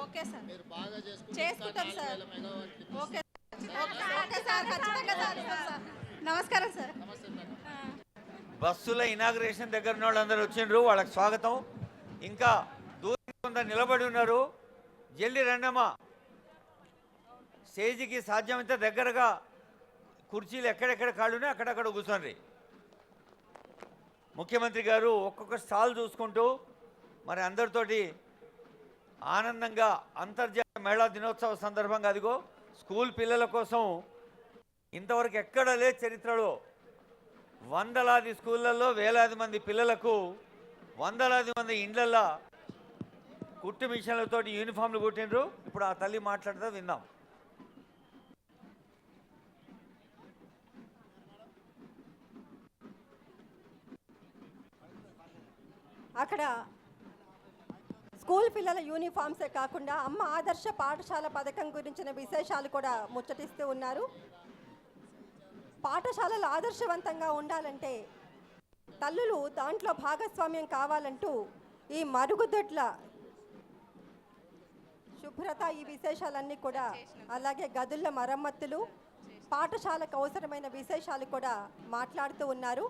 Okay sir, చేసుకుంటాం sir. Okay okay sir, ఖచ్చితంగా sir. నమస్కారం సార్. బస్సుల ఇనాగ్రేషన్ దగ్గర ఉన్న వాళ్ళందరూ వచ్చిండ్రు, వాళ్ళకి స్వాగతం. ఇంకా దూరం కొంత నిలబడి ఉన్నారు, జల్దీ రండమ్మా. స్టేజీకి సాధ్యమైతే దగ్గరగా కుర్చీలు ఎక్కడెక్కడ ఖాళీనే అక్కడక్కడ కూర్చోండి. ముఖ్యమంత్రి గారు ఒక్కొక్క స్టాల్ చూసుకుంటూ మరి అందరితోటి ఆనందంగా అంతర్జాతీయ మహిళా దినోత్సవ సందర్భంగా అదిగో స్కూల్ పిల్లల కోసం ఇంతవరకు ఎక్కడ లేదు చరిత్రలో వందలాది స్కూళ్ళల్లో వేలాది మంది పిల్లలకు వందలాది మంది ఇండ్లల్లో కుట్టు మిషన్లతోటి యూనిఫామ్లు కుట్టిండ్రు. ఇప్పుడు ఆ తల్లి మాట్లాడుతూ విందాం. అక్కడ స్కూల్ పిల్లల యూనిఫామ్సే కాకుండా అమ్మ ఆదర్శ పాఠశాల పథకం గురించిన విశేషాలు కూడా ముచ్చటిస్తూ ఉన్నారు. పాఠశాలలు ఆదర్శవంతంగా ఉండాలంటే తల్లులు దాంట్లో భాగస్వామ్యం కావాలంటూ ఈ మరుగుదొడ్ల శుభ్రత, ఈ విశేషాలన్నీ కూడా, అలాగే గదుల మరమ్మతులు, పాఠశాలకు అవసరమైన విశేషాలు కూడా మాట్లాడుతూ ఉన్నారు.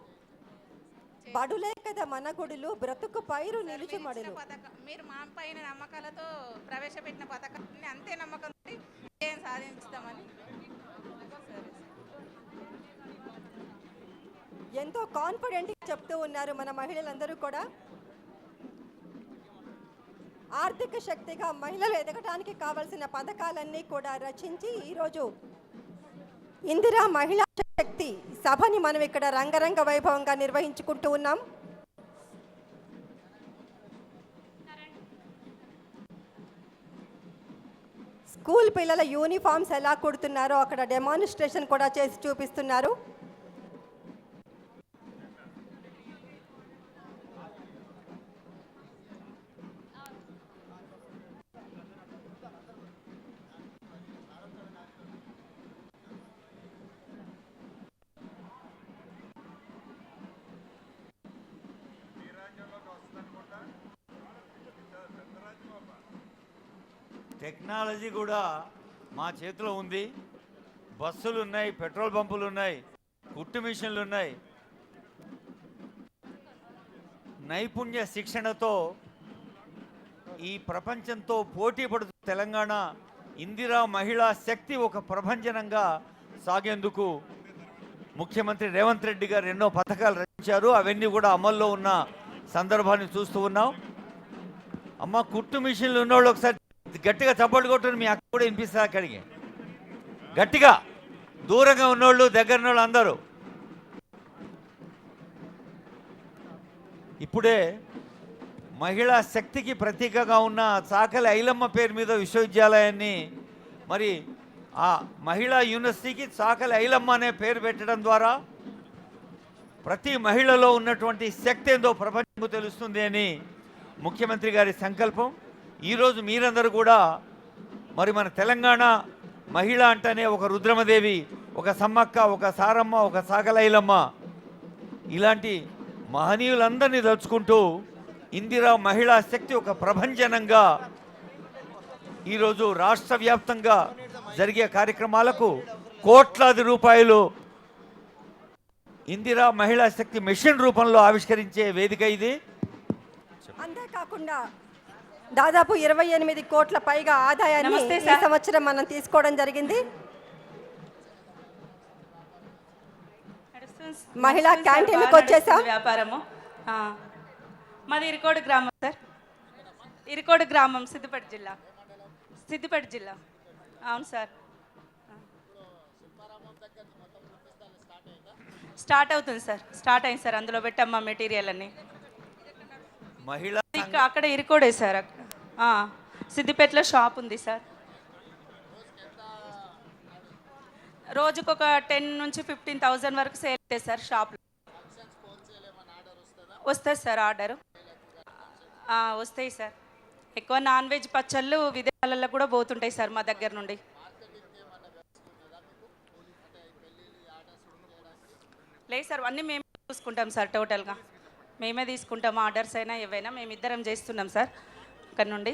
బడులే కదా మన గుడులు, బ్రతుకు పైరు నిలిచిమడులు. మీరు మా పైన నమ్మకాలతో ప్రవేశపెట్టిన పథకాన్ని అంతే నమ్మకంతో ఏం సాధించుతామని ఎంతో కాన్ఫిడెంట్గా చెప్తూ ఉన్నారు మన మహిళలందరూ కూడా. ఆర్థిక శక్తిగా మహిళలు ఎదగడానికి కావలసిన పథకాలన్నీ కూడా రచించి ఈరోజు ఇందిరా మహిళా శక్తి సభని మనం ఇక్కడ రంగరంగ వైభవంగా నిర్వహించుకుంటూ ఉన్నాం. స్కూల్ పిల్లల యూనిఫామ్స్ ఎలా కుడుతున్నారో అక్కడ డెమాన్స్ట్రేషన్ కూడా చేసి చూపిస్తున్నారు. టెక్నాలజీ కూడా మా చేతిలో ఉంది. బస్సులు ఉన్నాయి, పెట్రోల్ పంపులు ఉన్నాయి, కుట్టు మిషన్లు ఉన్నాయి. నైపుణ్య శిక్షణతో ఈ ప్రపంచంతో పోటీ పడుతూ తెలంగాణ ఇందిరా మహిళా శక్తి ఒక ప్రభంజనంగా సాగేందుకు ముఖ్యమంత్రి రేవంత్ రెడ్డి గారు ఎన్నో పథకాలు రచించారు. అవన్నీ కూడా అమల్లో ఉన్న సందర్భాన్ని చూస్తూ ఉన్నాం. అమ్మ, కుట్టు మిషన్లు ఉన్నవాళ్ళు ఒకసారి గట్టిగా చప్పట్లు కొట్టుని మీ అక్క కూడా వినిపిస్తారు. అక్కడికి గట్టిగా, దూరంగా ఉన్నోళ్ళు, దగ్గర ఉన్నోళ్ళు అందరూ. ఇప్పుడే మహిళా శక్తికి ప్రతీకగా ఉన్న చాకలి ఐలమ్మ పేరు మీద విశ్వవిద్యాలయాన్ని, మరి ఆ మహిళా యూనివర్సిటీకి చాకలి ఐలమ్మ అనే పేరు పెట్టడం ద్వారా ప్రతి మహిళలో ఉన్నటువంటి శక్తి ఏందో ప్రపంచంకు తెలుస్తుంది అని ముఖ్యమంత్రి గారి సంకల్పం. ఈరోజు మీరందరూ కూడా మరి మన తెలంగాణ మహిళ అంటేనే ఒక రుద్రమదేవి, ఒక సమ్మక్క, ఒక సారమ్మ, ఒక సాకలైలమ్మ, ఇలాంటి మహనీయులందరినీ తలుచుకుంటూ ఇందిరా మహిళా శక్తి ఒక ప్రభంజనంగా ఈరోజు రాష్ట్ర వ్యాప్తంగా జరిగే కార్యక్రమాలకు కోట్లాది రూపాయలు ఇందిరా మహిళా శక్తి మిషన్ రూపంలో ఆవిష్కరించే వేదిక ఇది. అంతేకాకుండా దాదాపు 28 కోట్ల పైగా ఆదాయాన్ని ఈ సంవత్సరం మనం తీసుకోవడం జరిగింది. మహిళా క్యాంటీన్కి వచ్చేసాం. వ్యాపారము మాది ఇరికోడు గ్రామం సార్, ఇరికోడు గ్రామం, సిద్దిపేట జిల్లా. అవును సార్, స్టార్ట్ అవుతుంది సార్, స్టార్ట్ అయింది సార్. అందులో పెట్టమ్మా మెటీరియల్ అన్ని. మహిళా అక్కడ ఇరుకోడే సార్, సిద్దిపేటలో షాప్ ఉంది సార్. రోజుకొక 10 నుంచి 15,000 వరకు సేల్ అవుతాయి సార్ షాప్లో. వస్తుంది సార్ ఆర్డరు, వస్తాయి సార్. ఎక్కువ నాన్ వెజ్ పచ్చళ్ళు విదేశాలలో కూడా పోతుంటాయి సార్ మా దగ్గర నుండి. లేదు సార్, అన్నీ మేమే చూసుకుంటాం సార్. టోటల్గా మేమే తీసుకుంటాం. ఆర్డర్స్ అయినా ఏవైనా మేమిద్దరం చేస్తున్నాం సార్ ఇక్కడ నుండి.